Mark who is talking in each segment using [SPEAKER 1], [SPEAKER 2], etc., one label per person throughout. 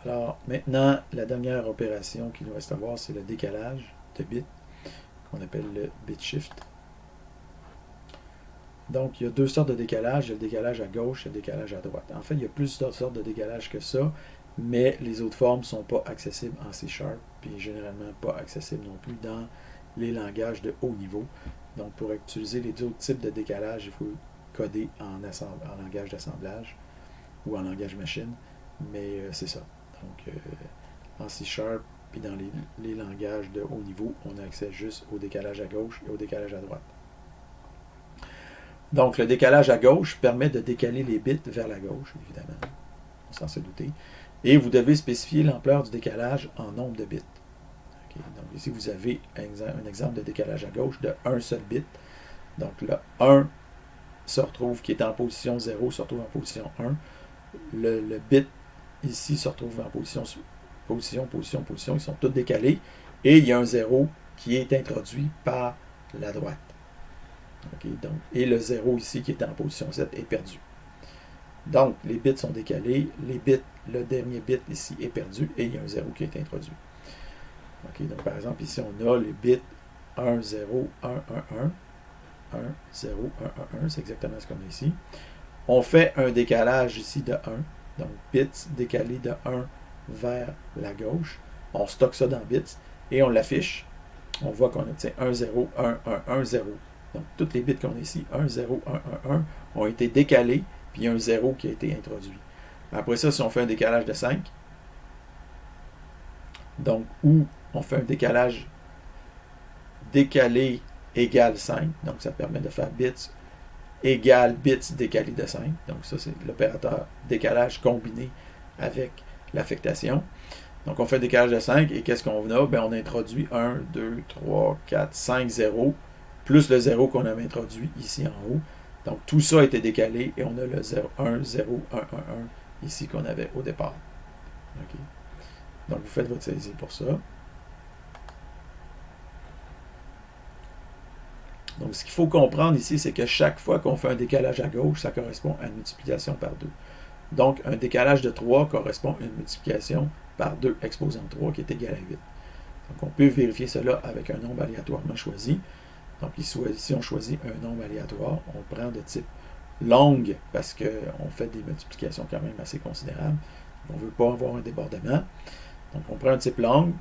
[SPEAKER 1] Alors, maintenant, la dernière opération qu'il nous reste à voir, c'est le décalage de bits, qu'on appelle le bit shift. Donc, il y a deux sortes de décalage. Il y a le décalage à gauche et le décalage à droite. En fait, il y a plusieurs sortes de décalage que ça, mais les autres formes ne sont pas accessibles en C#, puis généralement pas accessibles non plus dans les langages de haut niveau. Donc, pour utiliser les autres types de décalage, il faut coder en langage d'assemblage ou en langage machine, mais c'est ça. Donc, en C#, puis dans les langages de haut niveau, on a accès juste au décalage à gauche et au décalage à droite. Donc, le décalage à gauche permet de décaler les bits vers la gauche, évidemment, sans se douter. Et vous devez spécifier l'ampleur du décalage en nombre de bits. Okay. Donc, ici, vous avez un exemple de décalage à gauche de un seul bit. Donc, le 1 se retrouve, qui est en position 0, se retrouve en position 1. Le bit ici se retrouve en position. Ils sont tous décalés. Et il y a un 0 qui est introduit par la droite. Okay, donc, et le 0 ici qui est en position 7 est perdu. Donc, les bits sont décalés, le dernier bit ici est perdu et il y a un 0 qui est introduit. Okay, donc, par exemple, ici, on a les bits 1, 0, 1, 1, 1, 1, 0, 1, 1, 1, c'est exactement ce qu'on a ici. On fait un décalage ici de 1, donc bits décalés de 1 vers la gauche. On stocke ça dans bits et on l'affiche. On voit qu'on obtient 1, 0, 1, 1, 1, 0. Donc, tous les bits qu'on a ici, 1, 0, 1, 1, 1, ont été décalés, puis il y a un 0 qui a été introduit. Après ça, si on fait un décalage de 5, donc, où on fait un décalage décalé égale 5, donc ça permet de faire bits égale bits décalés de 5. Donc, ça, c'est l'opérateur décalage combiné avec l'affectation. Donc, on fait un décalage de 5, et qu'est-ce qu'on a? Bien, on introduit 1, 2, 3, 4, 5 0, plus le 0 qu'on avait introduit ici en haut. Donc, tout ça a été décalé et on a le 0, 1, 0, 1, 1, 1 ici qu'on avait au départ. Okay. Donc, vous faites votre saisie pour ça. Donc, ce qu'il faut comprendre ici, c'est que chaque fois qu'on fait un décalage à gauche, ça correspond à une multiplication par 2. Donc, un décalage de 3 correspond à une multiplication par 2 exposant 3 qui est égal à 8. Donc, on peut vérifier cela avec un nombre aléatoirement choisi. Donc, ici, on choisit un nombre aléatoire. On le prend de type longue parce qu'on fait des multiplications quand même assez considérables. On ne veut pas avoir un débordement. Donc, on prend un type longue,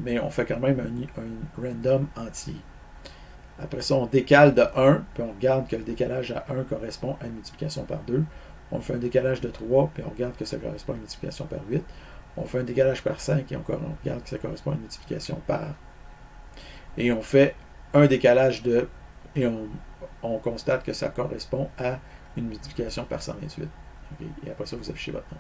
[SPEAKER 1] mais on fait quand même un random entier. Après ça, on décale de 1, puis on regarde que le décalage à 1 correspond à une multiplication par 2. On fait un décalage de 3, puis on regarde que ça correspond à une multiplication par 8. On fait un décalage par 5, et on regarde que ça correspond à une multiplication par. Et on fait un décalage de. Et on constate que ça correspond à une multiplication par 128. Okay? Et après ça, vous affichez votre nom.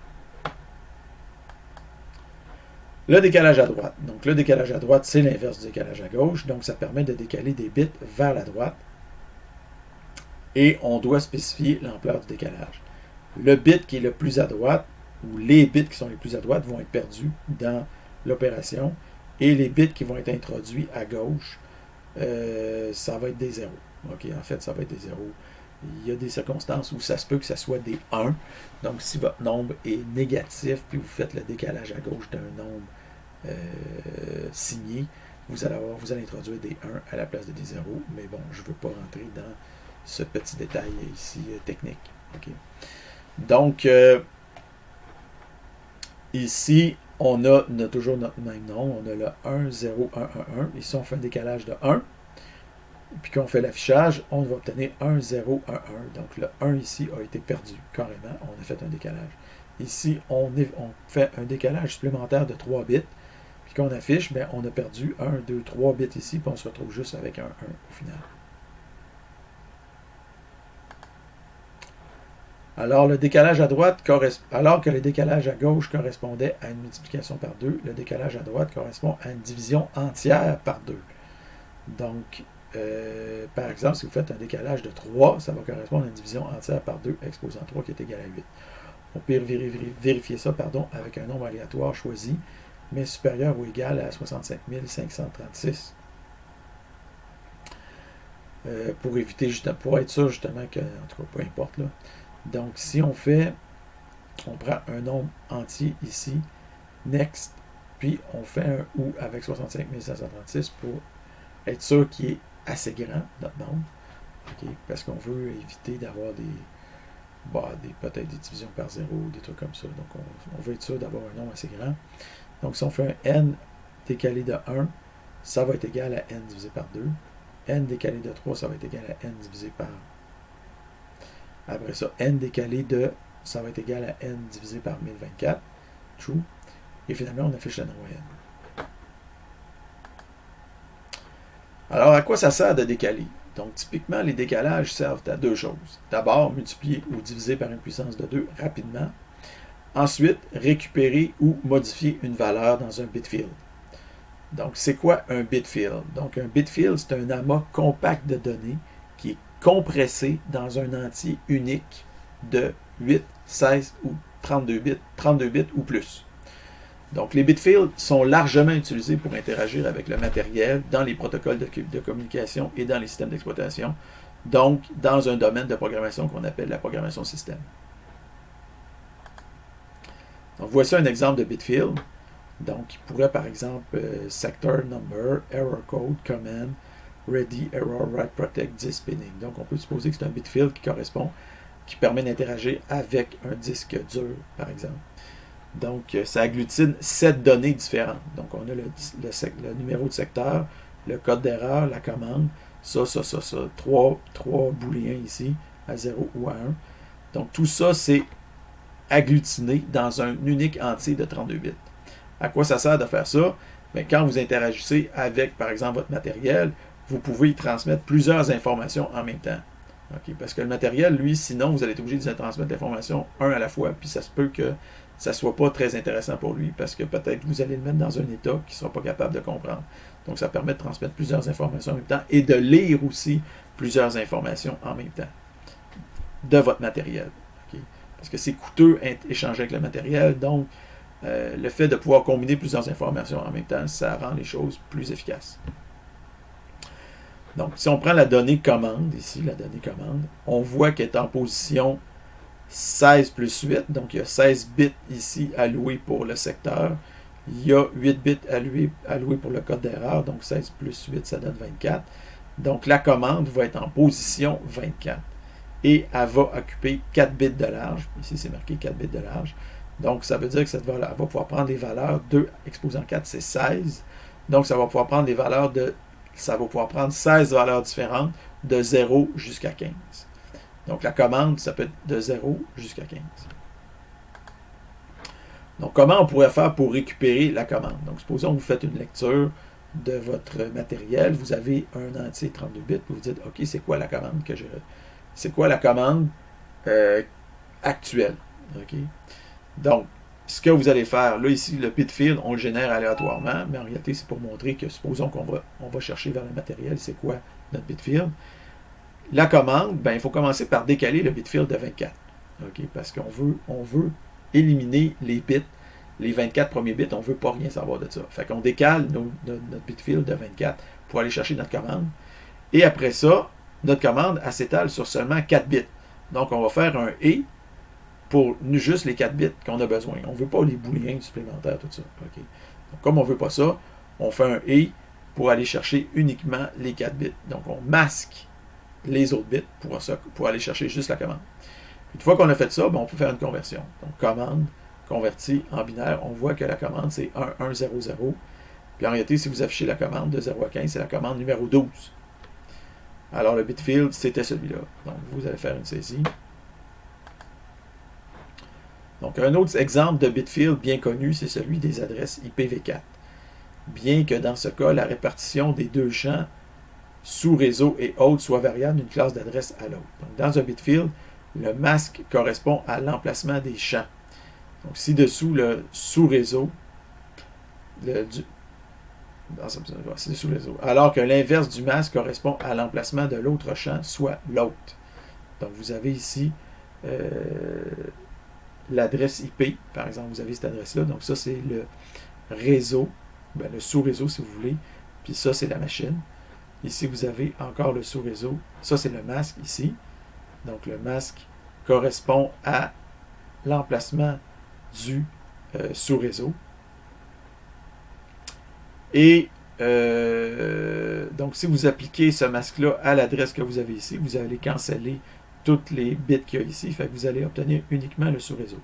[SPEAKER 1] Le décalage à droite. Donc, le décalage à droite, c'est l'inverse du décalage à gauche. Donc, ça permet de décaler des bits vers la droite. Et on doit spécifier l'ampleur du décalage. Le bit qui est le plus à droite, ou les bits qui sont les plus à droite, vont être perdus dans l'opération. Et les bits qui vont être introduits à gauche, ça va être des zéros. Okay? En fait, ça va être des zéros. Il y a des circonstances où ça se peut que ça soit des 1. Donc, si votre nombre est négatif, puis vous faites le décalage à gauche d'un nombre signé, vous allez introduire des 1 à la place de des 0. Mais bon, je ne veux pas rentrer dans ce petit détail ici technique. Okay? Donc, ici, on a toujours notre même nom. On a le 1, 0, 1, 1, 1. Ici, on fait un décalage de 1. Puis quand on fait l'affichage, on va obtenir 1, 0, 1, 1. Donc le 1 ici a été perdu carrément. On a fait un décalage. Ici, on fait un décalage supplémentaire de 3 bits. Puis quand on affiche, bien, on a perdu 1, 2, 3 bits ici. Puis on se retrouve juste avec un 1 au final. Alors, le décalage à droite alors que le décalage à gauche correspondait à une multiplication par 2, le décalage à droite correspond à une division entière par 2. Donc, par exemple, si vous faites un décalage de 3, ça va correspondre à une division entière par 2 exposant 3 qui est égal à 8. On peut vérifier ça avec un nombre aléatoire choisi, mais supérieur ou égal à 65 536. Pour être sûr justement que, en tout cas, peu importe là. Donc, si on prend un nombre entier ici, Next, puis on fait un OU avec 65 536 pour être sûr qu'il est assez grand, notre nombre. Okay? Parce qu'on veut éviter d'avoir peut-être des divisions par 0, des trucs comme ça. Donc on veut être sûr d'avoir un nombre assez grand. Donc si on fait un n décalé de 1, ça va être égal à n divisé par 2. N décalé de 3, ça va être égal à n divisé par... Après ça, n décalé de... ça va être égal à n divisé par 1024. True. Et finalement, on affiche la norme n. Alors, à quoi ça sert de décaler? Donc, typiquement, les décalages servent à deux choses. D'abord, multiplier ou diviser par une puissance de 2 rapidement. Ensuite, récupérer ou modifier une valeur dans un bit field. Donc, c'est quoi un bit field? Donc, un bit field, c'est un amas compact de données qui est compressé dans un entier unique de 8, 16 ou 32 bits ou plus. Donc, les bitfields sont largement utilisés pour interagir avec le matériel dans les protocoles de communication et dans les systèmes d'exploitation, donc dans un domaine de programmation qu'on appelle la programmation système. Donc, voici un exemple de bitfield. Donc, il pourrait par exemple sector number, error code, command, ready, error, write, protect, disk, pinning. Donc, on peut supposer que c'est un bitfield qui permet d'interagir avec un disque dur, par exemple. Donc, ça agglutine 7 données différentes. Donc, on a le numéro de secteur, le code d'erreur, la commande, ça. 3 booléens ici, à 0 ou à 1. Donc, tout ça, c'est agglutiné dans un unique entier de 32 bits. À quoi ça sert de faire ça? Bien, quand vous interagissez avec, par exemple, votre matériel, vous pouvez y transmettre plusieurs informations en même temps. Okay? Parce que le matériel, lui, sinon, vous allez être obligé de transmettre l'information un à la fois, puis ça se peut que ça ne soit pas très intéressant pour lui, parce que peut-être vous allez le mettre dans un état qu'il ne sera pas capable de comprendre. Donc, ça permet de transmettre plusieurs informations en même temps et de lire aussi plusieurs informations en même temps de votre matériel. Okay? Parce que c'est coûteux d'échanger avec le matériel, donc le fait de pouvoir combiner plusieurs informations en même temps, ça rend les choses plus efficaces. Donc, si on prend la donnée commande, ici, la donnée commande, on voit qu'elle est en position 16 plus 8, donc il y a 16 bits ici alloués pour le secteur. Il y a 8 bits alloués pour le code d'erreur, donc 16 plus 8, ça donne 24. Donc la commande va être en position 24. Et elle va occuper 4 bits de large. Ici, c'est marqué 4 bits de large. Donc, ça veut dire que cette valeur va pouvoir prendre les valeurs 2 exposant 4, c'est 16. Donc, ça va pouvoir prendre les valeurs ça va pouvoir prendre 16 valeurs différentes de 0 jusqu'à 15. Donc, la commande, ça peut être de 0 jusqu'à 15. Donc, comment on pourrait faire pour récupérer la commande? Donc, supposons que vous faites une lecture de votre matériel, vous avez un entier 32 bits, vous vous dites, OK, c'est quoi la commande que c'est quoi la commande actuelle? OK? Donc, ce que vous allez faire, là, ici, le bitfield, on le génère aléatoirement, mais en réalité, c'est pour montrer que, supposons qu'on va chercher vers le matériel, c'est quoi notre bitfield? La commande, ben, il faut commencer par décaler le bitfield de 24. Okay? Parce qu'on veut éliminer les bits, les 24 premiers bits, on ne veut pas rien savoir de ça. Fait qu'on décale notre bitfield de 24 pour aller chercher notre commande. Et après ça, notre commande, elle s'étale sur seulement 4 bits. Donc, on va faire un « et » pour juste les 4 bits qu'on a besoin. On ne veut pas les booléens supplémentaires, tout ça. Okay? Donc, comme on ne veut pas ça, on fait un « et » pour aller chercher uniquement les 4 bits. Donc, on masque les autres bits pour aller chercher juste la commande. Une fois qu'on a fait ça, ben, on peut faire une conversion. Donc, commande convertie en binaire. On voit que la commande, c'est 1100. Puis en réalité, si vous affichez la commande de 0 à 15, c'est la commande numéro 12. Alors, le bitfield, c'était celui-là. Donc, vous allez faire une saisie. Donc, un autre exemple de bitfield bien connu, c'est celui des adresses IPv4. Bien que dans ce cas, la répartition des deux champs sous-réseau et autres soit variable d'une classe d'adresse à l'autre. Donc, dans un bitfield, le masque correspond à l'emplacement des champs. Donc, ci-dessous, le sous-réseau, c'est sous-réseau. Alors que l'inverse du masque correspond à l'emplacement de l'autre champ, soit l'autre. Donc, vous avez ici l'adresse IP, par exemple, vous avez cette adresse-là. Donc, ça, c'est le réseau, ben, le sous-réseau, si vous voulez. Puis ça, c'est la machine. Ici, vous avez encore le sous-réseau. Ça, c'est le masque ici. Donc, le masque correspond à l'emplacement du sous-réseau. Et donc, si vous appliquez ce masque-là à l'adresse que vous avez ici, vous allez canceller toutes les bits qu'il y a ici, fait que vous allez obtenir uniquement le sous-réseau.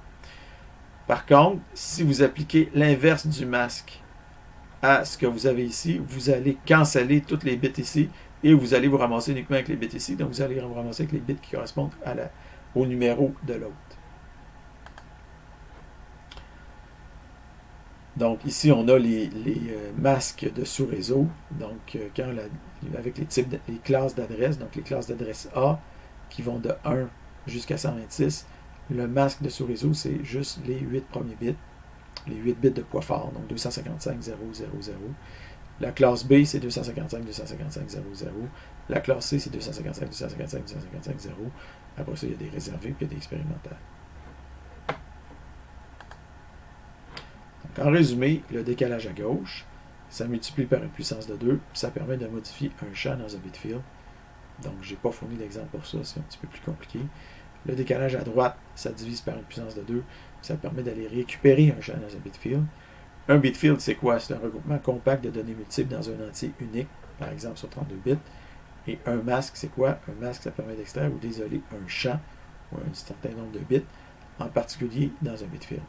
[SPEAKER 1] Par contre, si vous appliquez l'inverse du masque à ce que vous avez ici, vous allez canceller toutes les bits ici et vous allez vous ramasser uniquement avec les bits ici. Donc, vous allez vous ramasser avec les bits qui correspondent au numéro de l'autre. Donc, ici, on a les masques de sous-réseau. Donc, avec les classes d'adresse, donc les classes d'adresse A qui vont de 1 jusqu'à 126, le masque de sous-réseau, c'est juste les 8 premiers bits, les 8 bits de poids fort, donc 255, 0, 0, 0. La classe B, c'est 255, 255, 0, 0. La classe C, c'est 255, 255, 255, 0. Après ça, il y a des réservés puis il y a des expérimentales. Donc, en résumé, le décalage à gauche, ça multiplie par une puissance de 2, ça permet de modifier un champ dans un bit field. Donc, je n'ai pas fourni d'exemple pour ça, c'est un petit peu plus compliqué. Le décalage à droite, ça divise par une puissance de 2, ça permet d'aller récupérer un champ dans un bit field. Un bit field, c'est quoi? C'est un regroupement compact de données multiples dans un entier unique, par exemple sur 32 bits. Et un masque, c'est quoi? Un masque, ça permet d'extraire ou d'isoler un champ ou un certain nombre de bits, en particulier dans un bit field.